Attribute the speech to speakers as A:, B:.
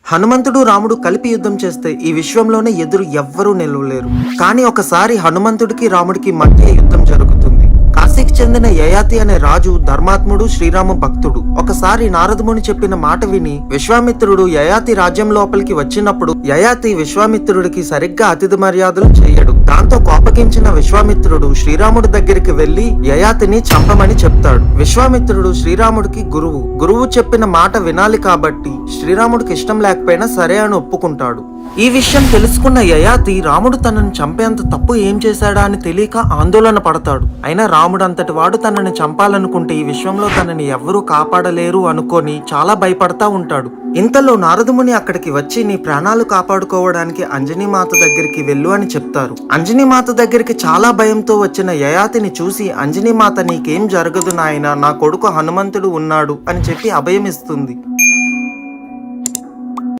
A: హనుమంతుడు రాముడు కలిపి యుద్ధం చేస్తే ఈ విశ్వంలోనే ఎదురు ఎవ్వరూ నిలవలేరు. కానీ ఒకసారి హనుమంతుడికి రాముడికి మధ్య యుద్ధం జరుగుతుంది. కాశీకి చెందిన యయాతి అనే రాజు ధర్మాత్ముడు, శ్రీరామ భక్తుడు. ఒకసారి నారదముని చెప్పిన మాట విని విశ్వామిత్రుడు యయాతి రాజ్యం లోపలికి వచ్చినప్పుడు యయాతి విశ్వామిత్రుడికి సరిగ్గా అతిథి మర్యాదలు చేయడు. దాంతో కోపగించిన విశ్వామిత్రుడు శ్రీరాముడి దగ్గరికి వెళ్లి యయాతిని చంపమని చెప్తాడు. విశ్వామిత్రుడు శ్రీరాముడికి గురువు చెప్పిన మాట వినాలి కాబట్టి శ్రీరాముడికి ఇష్టం లేకపోయినా సరే అని ఒప్పుకుంటాడు. ఈ విషయం తెలుసుకున్న యయాతి రాముడు తనని చంపేంత తప్పు ఏం చేశాడా అని తెలియక ఆందోళన పడతాడు. అయినా రాముడు అంతటి వాడు తనని చంపాలనుకుంటే ఈ విశ్వంలో తనని ఎవ్వరూ కాపాడలేరు అనుకొని చాలా భయపడతా ఉంటాడు. ఇంతలో నారదముని అక్కడికి వచ్చి నీ ప్రాణాలు కాపాడుకోవడానికి అంజనీమాత దగ్గరికి వెళ్ళు అని చెప్తారు. అంజనీమాత దగ్గరికి చాలా భయంతో వచ్చిన యయాతిని చూసి అంజనీమాత నీకేం జరగదు నాయనా, నా కొడుకు హనుమంతుడు ఉన్నాడు అని చెప్పి అభయం ఇస్తుంది.